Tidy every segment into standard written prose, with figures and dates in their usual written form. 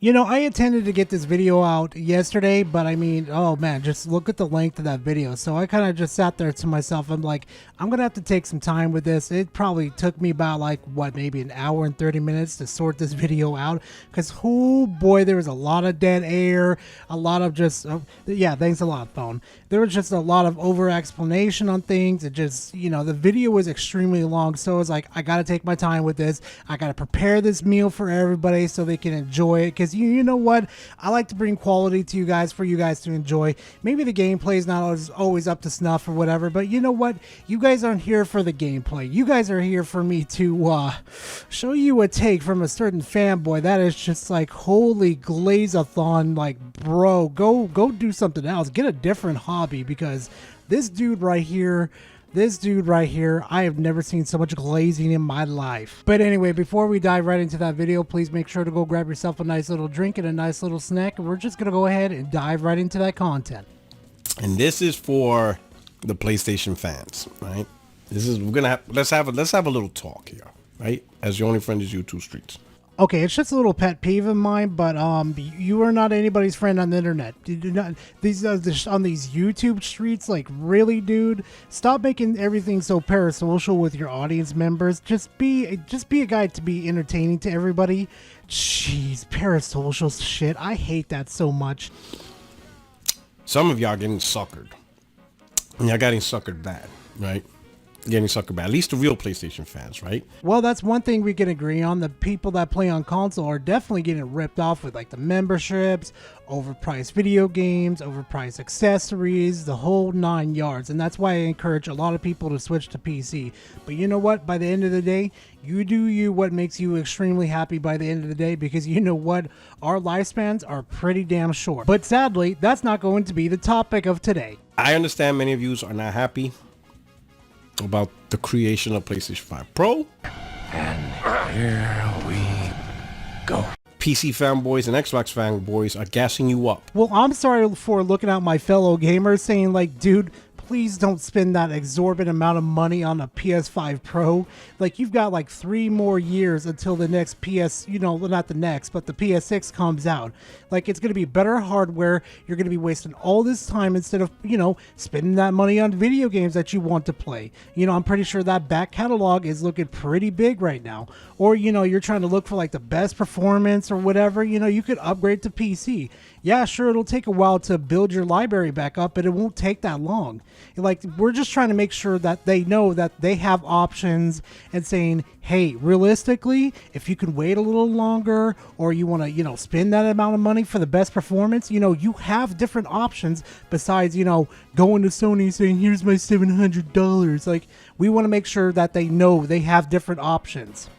You know, I intended to get this video out yesterday, but I mean, oh man, just look at the length of that video. So I kind of just sat there to myself. I'm like, I'm going to have to take some time with this. It probably took me about like, what, maybe an hour and 30 minutes to sort this video out. Because, oh boy, there was a lot of dead air, a lot of just, yeah, thanks a lot, phone. There was just a lot of over explanation on things. It just, you know, the video was extremely long. So I was like, I got to take my time with this. I got to prepare this meal for everybody so they can enjoy it. Because you know what? I like to bring quality to you guys for you guys to enjoy. Maybe the gameplay is not always up to snuff or whatever, but you know what? You guys aren't here for the gameplay. You guys are here for me to show you a take from a certain fanboy that is just like, holy glaze-a-thon, like, bro, go do something else. Get a different hobby, because this dude right here, I have never seen so much glazing in my life. But anyway, before we dive right into that video, please make sure to go grab yourself a nice little drink and a nice little snack. And we're just going to go ahead and dive right into that content. And this is for the PlayStation fans, right? This is, let's have a little talk here, right? As your only friend is YouTube Streets. Okay, it's just a little pet peeve of mine, but you are not anybody's friend on the internet. You do not, these on these YouTube streets, like, really, dude, stop making everything so parasocial with your audience members. Just be a guy to be entertaining to everybody. Jeez, parasocial shit. I hate that so much. Some of y'all getting suckered. And y'all getting suckered bad, right? Getting suckered bad. At least the real PlayStation fans, right? Well, that's one thing we can agree on. The people that play on console are definitely getting ripped off with, like, the memberships, overpriced video games, overpriced accessories, the whole 9 yards. And that's why I encourage a lot of people to switch to PC. But you know what? By the end of the day, you do you what makes you extremely happy by the end of the day, because you know what? Our lifespans are pretty damn short. But sadly, that's not going to be the topic of today. I understand many of you are not happy about the creation of PlayStation 5 Pro. And here we go. PC fanboys and Xbox fanboys are gassing you up. Well, I'm sorry for looking at my fellow gamers saying, like, dude, please don't spend that exorbitant amount of money on a PS5 Pro. Like, you've got like 3 more years until the next not the next, but the PS6 comes out. Like, it's going to be better hardware. You're going to be wasting all this time instead of, spending that money on video games that you want to play. I'm pretty sure that back catalog is looking pretty big right now. Or, you're trying to look for like the best performance or whatever, you could upgrade to PC. Yeah, sure, it'll take a while to build your library back up, but it won't take that long. Like, we're just trying to make sure that they know that they have options and saying, hey, realistically, if you can wait a little longer, or you want to, spend that amount of money for the best performance, you have different options besides, going to Sony and saying, here's my $700. Like, we want to make sure that they know they have different options.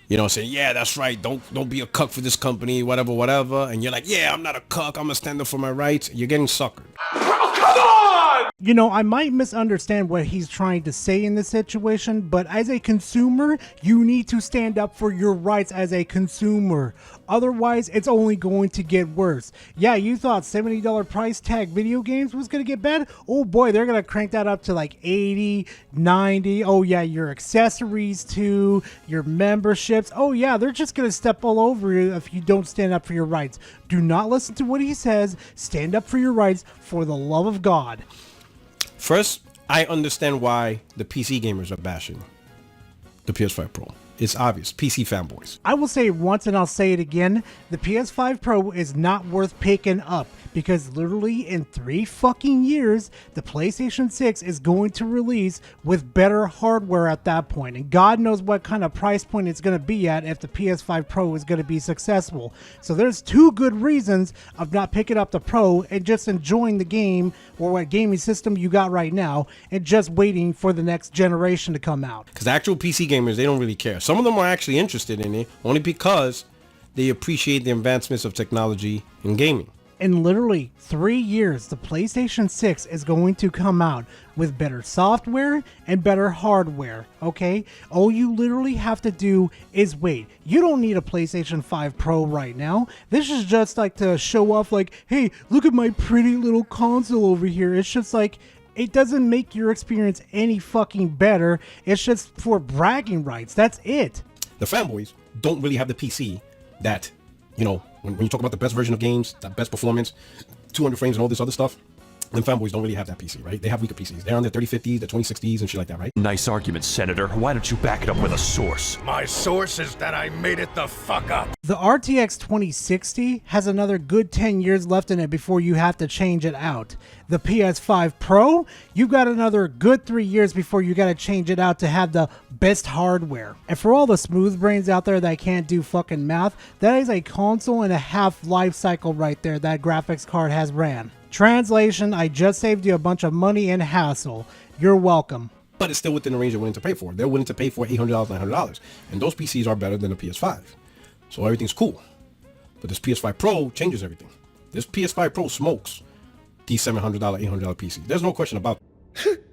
Saying, yeah, that's right. Don't be a cuck for this company, whatever. And you're like, yeah, I'm not a cuck. I'm a stand up for my rights. You're getting suckered. Oh, come on! I might misunderstand what he's trying to say in this situation, but as a consumer, you need to stand up for your rights as a consumer. Otherwise, it's only going to get worse. Yeah, you thought $70 price tag video games was going to get bad? Oh boy, they're going to crank that up to like 80, 90. Oh yeah, your accessories too, your memberships. Oh yeah, they're just going to step all over you if you don't stand up for your rights. Do not listen to what he says. Stand up for your rights, for the love of God. First, I understand why the PC gamers are bashing the PS5 Pro. It's obvious. PC fanboys. I will say it once and I'll say it again. The PS5 Pro is not worth picking up, because literally in 3 fucking years, the PlayStation 6 is going to release with better hardware at that point. And God knows what kind of price point it's going to be at if the PS5 Pro is going to be successful. So there's 2 good reasons of not picking up the Pro and just enjoying the game or what gaming system you got right now and just waiting for the next generation to come out. Because the actual PC gamers, they don't really care. Some of them are actually interested in it only because they appreciate the advancements of technology in gaming. In literally 3 years, the PlayStation 6 is going to come out with better software and better hardware, okay? All you literally have to do is wait. You don't need a PlayStation 5 Pro right now. This is just like to show off, like, hey, look at my pretty little console over here. It's just like, it doesn't make your experience any fucking better. It's just for bragging rights. That's it. The fanboys don't really have the PC that, When you talk about the best version of games, the best performance, 200 frames and all this other stuff, then fanboys don't really have that PC, right? They have weaker PCs. They're on their 3050s, their 2060s and shit like that, right? Nice argument, Senator. Why don't you back it up with a source? My source is that I made it the fuck up. The RTX 2060 has another good 10 years left in it before you have to change it out. The PS5 Pro, you've got another good 3 years before you got to change it out to have the best hardware. And for all the smooth brains out there that can't do fucking math, that is a console and a half life cycle right there that graphics card has ran. Translation, I just saved you a bunch of money and hassle. You're welcome. But it's still within the range they're willing to pay for. They're willing to pay for $800, $900. And those PCs are better than the PS5. So everything's cool. But this PS5 Pro changes everything. This PS5 Pro smokes these $700, $800 PCs. There's no question about it.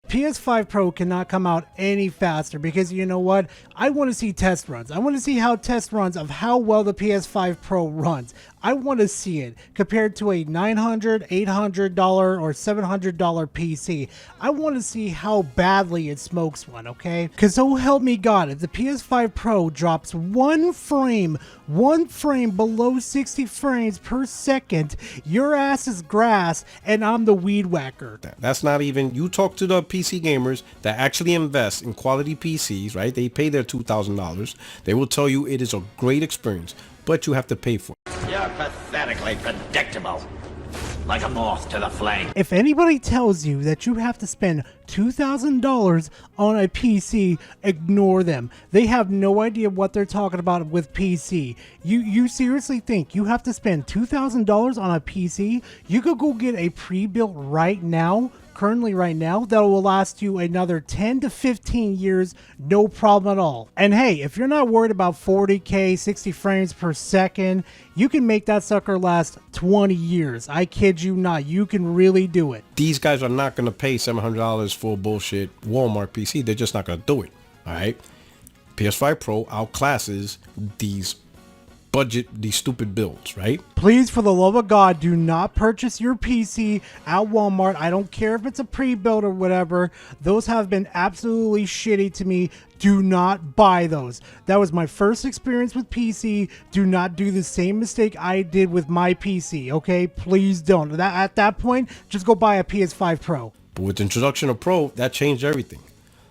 PS5 Pro cannot come out any faster because you know what? I want to see test runs. I want to see how test runs of how well the PS5 Pro runs. I want to see it compared to a $900, $800 or $700 PC. I want to see how badly it smokes one, okay? Because so help me God, if the PS5 Pro drops one frame below 60 frames per second, your ass is grass and I'm the weed whacker. That's not even, you talk to the PC gamers that actually invest in quality PCs, right? They pay their $2,000. They will tell you it is a great experience, but you have to pay for it. You're pathetically predictable. Like a moth to the flame. If anybody tells you that you have to spend $2,000 on a PC, ignore them. They have no idea what they're talking about with PC. You seriously think you have to spend $2,000 on a PC? You could go get a pre-built right now, currently right now, that will last you another 10 to 15 years, no problem at all. And hey, if you're not worried about 40K, 60 frames per second, you can make that sucker last 20 years. I kid you not, you can really do it. These guys are not going to pay $700 for a bullshit Walmart PC. They're just not going to do it. All right. PS5 Pro outclasses these stupid builds, right? Please, for the love of God, do not purchase your PC at Walmart. I don't care if it's a pre-built or whatever. Those have been absolutely shitty to me. Do not buy those. That was my first experience with PC. Do not do the same mistake I did with my PC, okay? Please don't. At that point, just go buy a PS5 Pro. But with the introduction of Pro, that changed everything.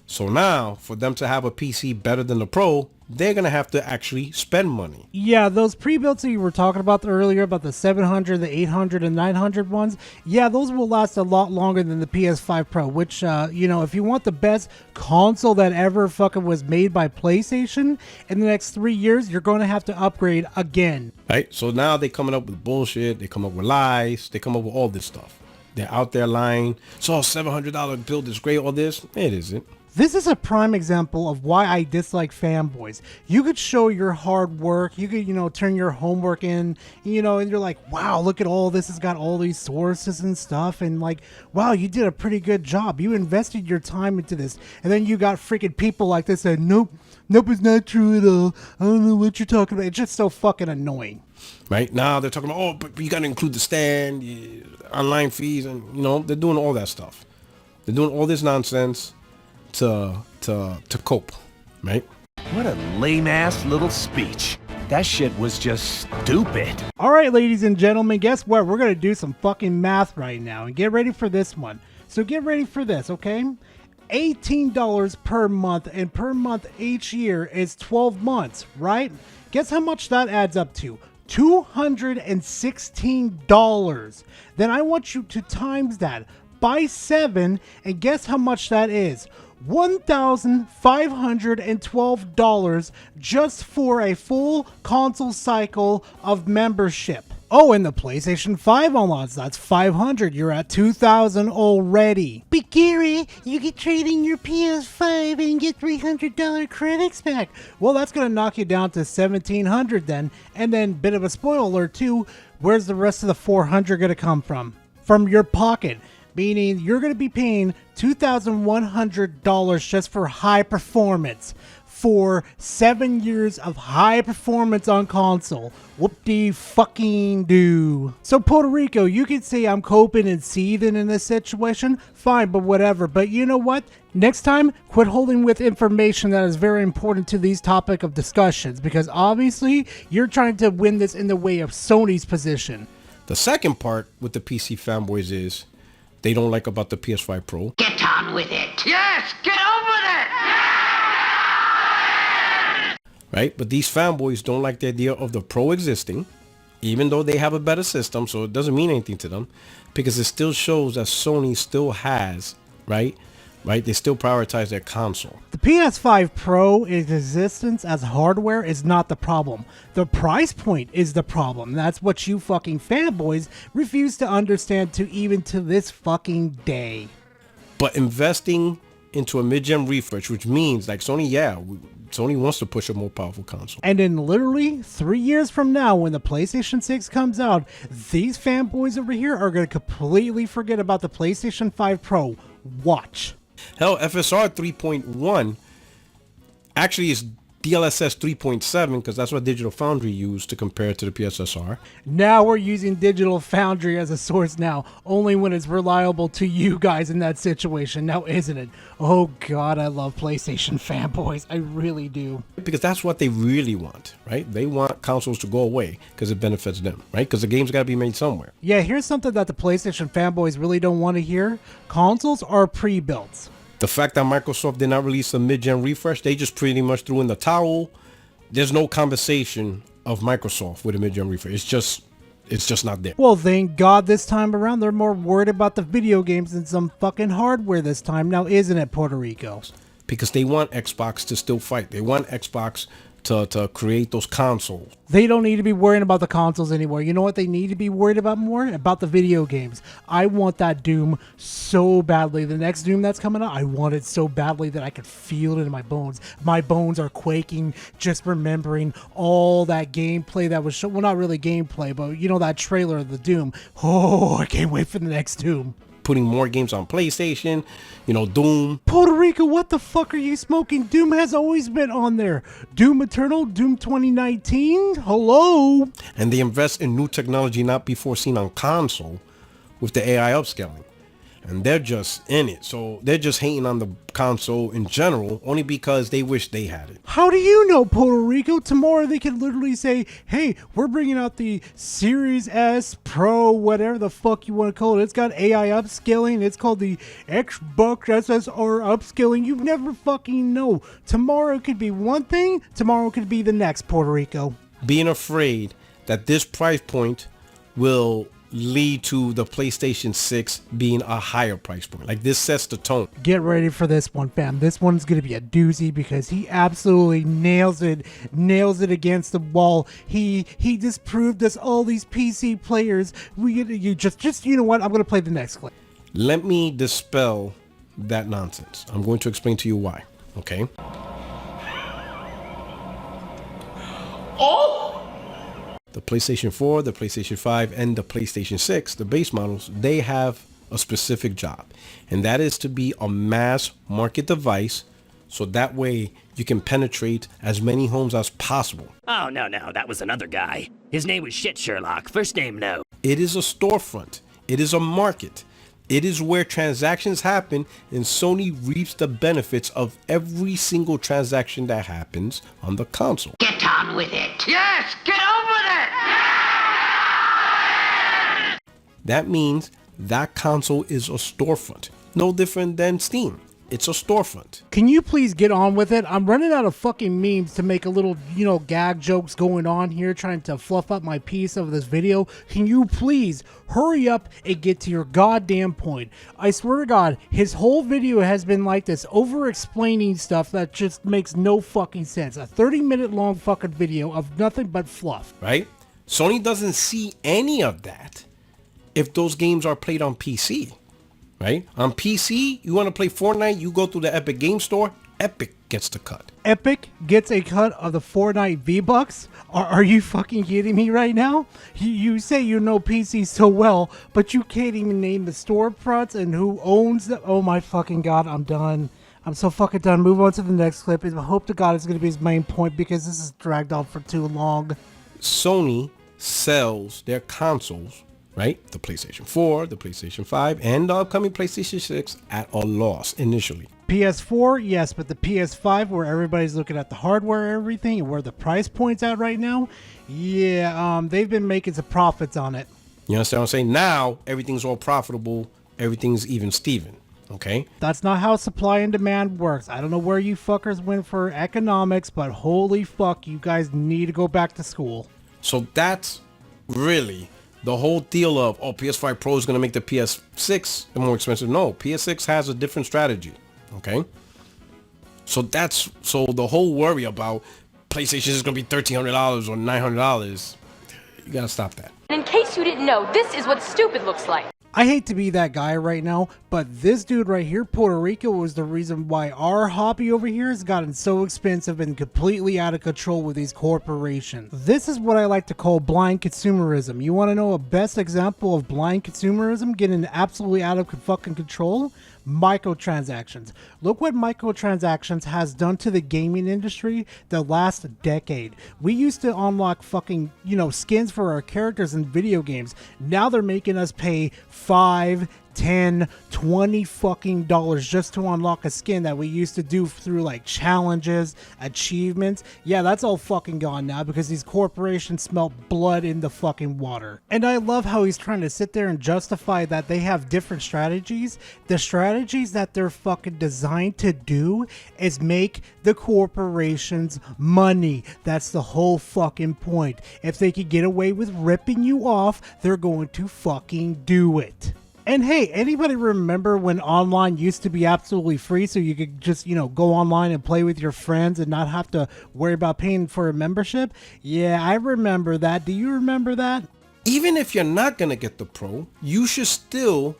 So now, for them to have a PC better than the Pro, they're going to have to actually spend money. Yeah, those pre-builts that you were talking about earlier, about the 700, the 800, and 900 ones, yeah, those will last a lot longer than the PS5 Pro, which, if you want the best console that ever fucking was made by PlayStation, in the next 3 years, you're going to have to upgrade again. Right? So now they're coming up with bullshit. They come up with lies. They come up with all this stuff. They're out there lying. So $700 build is great, all this. It isn't. This is a prime example of why I dislike fanboys. You could show your hard work. You could, turn your homework in, and you're like, wow, look at all this. It's got all these sources and stuff. And like, wow, you did a pretty good job. You invested your time into this. And then you got freaking people like this that, nope, it's not true at all. I don't know what you're talking about. It's just so fucking annoying. Right now they're talking about, but you got to include the stand, online fees, and, they're doing all that stuff. They're doing all this nonsense to cope, right? What a lame-ass little speech. That shit was just stupid. All right, ladies and gentlemen, guess what? We're going to do some fucking math right now, and get ready for this one. So get ready for this, okay? $18 per month, and per month each year is 12 months, right? Guess how much that adds up to? $216. Then I want you to times that by 7, and guess how much that is? $1,512 just for a full console cycle of membership. Oh, and the PlayStation 5 unlocks, that's $500. You're at $2,000 already. But Gary, you can trade in your PS5 and get $300 credits back. Well, that's going to knock you down to $1,700 then. And then, bit of a spoiler too, where's the rest of the $400 going to come from? From your pocket. Meaning you're going to be paying $2,100 just for high performance, for 7 years of high performance on console. Whoop-de-fucking-do. So Puerto Rico, you can say I'm coping and seething in this situation. Fine, but whatever. But you know what? Next time, quit holding with information that is very important to these topic of discussions, because obviously you're trying to win this in the way of Sony's position. The second part with the PC fanboys is they don't like about the PS5 Pro. Get on with it. Yes, get on with it. Right? But these fanboys don't like the idea of the Pro existing, even though they have a better system, so it doesn't mean anything to them, because it still shows that Sony still has, right? They still prioritize their console. The PS5 Pro, its existence as hardware is not the problem. The price point is the problem. That's what you fucking fanboys refuse to understand even to this fucking day. But investing into a mid-gen refresh, which means like Sony, Sony wants to push a more powerful console. And in literally 3 years from now, when the PlayStation 6 comes out, these fanboys over here are going to completely forget about the PlayStation 5 Pro. Watch. Hell, FSR 3.1 actually is DLSS 3.7 because that's what Digital Foundry used to compare it to the PSSR. Now we're using Digital Foundry as a source now, only when it's reliable to you guys in that situation, now isn't it? Oh god, I love PlayStation fanboys, I really do. Because that's what they really want, right? They want consoles to go away because it benefits them, right? Because the game's got to be made somewhere. Yeah, here's something that the PlayStation fanboys really don't want to hear. Consoles are pre-built. The fact that Microsoft did not release a mid-gen refresh, they just pretty much threw in the towel. There's no conversation of Microsoft with a mid-gen refresh. It's just not there. Well, thank God this time around they're more worried about the video games than some fucking hardware this time. Now, isn't it, Puerto Rico? Because they want Xbox to still fight. They want Xbox to create those consoles. They don't need to be worrying about the consoles anymore. You know what they need to be worried about more? About the video games. I want that Doom so badly. The next Doom that's coming out, I want it so badly that I can feel it in my bones. My bones are quaking just remembering all that gameplay that was shown. Well, not really gameplay, but you know that trailer of the Doom. Oh, I can't wait for the next Doom. Putting more games on PlayStation, you know, Doom. Puerto Rico, what the fuck are you smoking? Doom has always been on there. Doom Eternal, Doom 2019, hello? And they invest in new technology not before seen on console with the AI upscaling. And they're just in it. So they're just hating on the console in general, only because they wish they had it. How do you know, Puerto Rico? Tomorrow they could literally say, hey, we're bringing out the Series S Pro, whatever the fuck you want to call it. It's got AI upscaling. It's called the Xbox SSR upscaling. You never fucking know. Tomorrow could be one thing. Tomorrow could be the next, Puerto Rico. Being afraid that this price point will lead to the PlayStation 6 being a higher price point. Like, this sets the tone. Get ready for this one, fam. This one's going to be a doozy because he absolutely nails it against the wall. He disproved us, all these PC players. You just you know what? I'm going to play the next clip. Let me dispel that nonsense. I'm going to explain to you why, okay? Oh! The PlayStation 4, the PlayStation 5, and the PlayStation 6, the base models, they have a specific job. And that is to be a mass market device, so that way you can penetrate as many homes as possible. Oh, no, that was another guy. His name was Shit Sherlock. First name, no. It is a storefront. It is a market. It is where transactions happen, and Sony reaps the benefits of every single transaction that happens on the console. Get on with it. Yes, get on with it. That means that console is a storefront. No different than Steam. It's a storefront. Can you please get on with it? I'm running out of fucking memes to make a little, gag jokes going on here, trying to fluff up my piece of this video. Can you please hurry up and get to your goddamn point? I swear to God, his whole video has been like this, over-explaining stuff that just makes no fucking sense. A 30-minute long fucking video of nothing but fluff. Right? Sony doesn't see any of that if those games are played on PC. Right? On PC, you want to play Fortnite, you go through the Epic Game Store, Epic gets the cut. Epic gets a cut of the Fortnite V-Bucks? Are you fucking kidding me right now? You say you know PC so well, but you can't even name the storefronts and who owns them. Oh my fucking God, I'm done. I'm so fucking done. Move on to the next clip. I hope to God it's going to be his main point because this is dragged on for too long. Sony sells their consoles, right? The PlayStation 4, the PlayStation 5, and the upcoming PlayStation 6 at a loss initially. PS4, yes, but the PS5, where everybody's looking at the hardware, everything, and where the price point's at right now, yeah, they've been making some profits on it. You understand what I'm saying? Now everything's all profitable. Everything's even Steven. Okay. That's not how supply and demand works. I don't know where you fuckers went for economics, but holy fuck, you guys need to go back to school. So that's really the whole deal of, oh, PS5 Pro is going to make the PS6 more expensive. No, PS6 has a different strategy. Okay. So the whole worry about PlayStation is going to be $1,300 or $900. You got to stop that. In case you didn't know, this is what stupid looks like. I hate to be that guy right now, but this dude right here, Puerto Rico, was the reason why our hobby over here has gotten so expensive and completely out of control with these corporations. This is what I like to call blind consumerism. You want to know a best example of blind consumerism getting absolutely out of fucking control? Microtransactions. Look what microtransactions has done to the gaming industry the last decade. We used to unlock fucking, skins for our characters in video games. Now they're making us pay $5, $10, $20 fucking dollars just to unlock a skin that we used to do through like challenges, achievements. Yeah, that's all fucking gone now because these corporations smell blood in the fucking water. And I love how he's trying to sit there and justify that they have different strategies. The strategies that they're fucking designed to do is make the corporations money. That's the whole fucking point. If they could get away with ripping you off, they're going to fucking do it. And hey, anybody remember when online used to be absolutely free so you could just, go online and play with your friends and not have to worry about paying for a membership? Yeah, I remember that. Do you remember that? Even if you're not going to get the Pro, you should still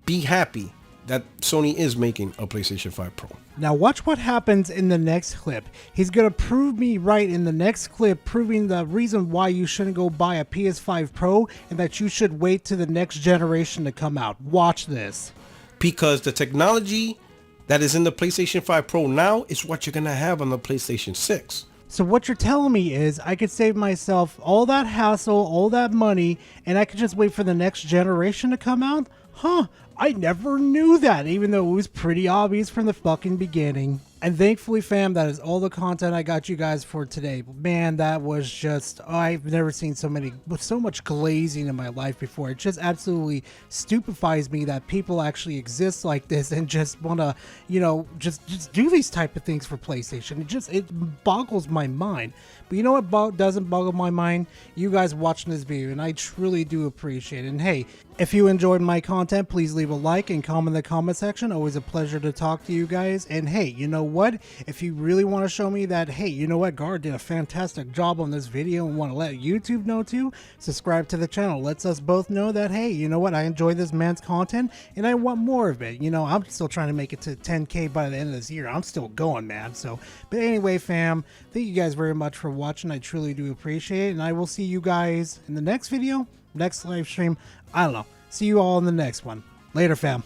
be happy that Sony is making a PlayStation 5 Pro. Now watch what happens in the next clip. He's going to prove me right in the next clip, proving the reason why you shouldn't go buy a PS5 Pro and that you should wait to the next generation to come out. Watch this. Because the technology that is in the PlayStation 5 Pro now is what you're going to have on the PlayStation 6. So what you're telling me is I could save myself all that hassle, all that money, and I could just wait for the next generation to come out? Huh, I never knew that, even though it was pretty obvious from the fucking beginning. And thankfully, fam, that is all the content I got you guys for today. Man, that was just, I've never seen so much glazing in my life before. It just absolutely stupefies me that people actually exist like this and just want to, just do these type of things for PlayStation. It boggles my mind. But you know what doesn't boggle my mind? You guys watching this video, and I truly do appreciate it. And hey, if you enjoyed my content, please leave a like and comment in the comment section. Always a pleasure to talk to you guys. And hey, you know what? If you really want to show me that, hey, you know what, Gar did a fantastic job on this video and want to let YouTube know too, subscribe to the channel. Lets us both know that, hey, you know what, I enjoy this man's content and I want more of it. I'm still trying to make it to 10K by the end of this year. I'm still going, man. So, but anyway, fam, thank you guys very much for watching. I truly do appreciate it. And I will see you guys in the next video, next live stream. I don't know. See you all in the next one. Later, fam.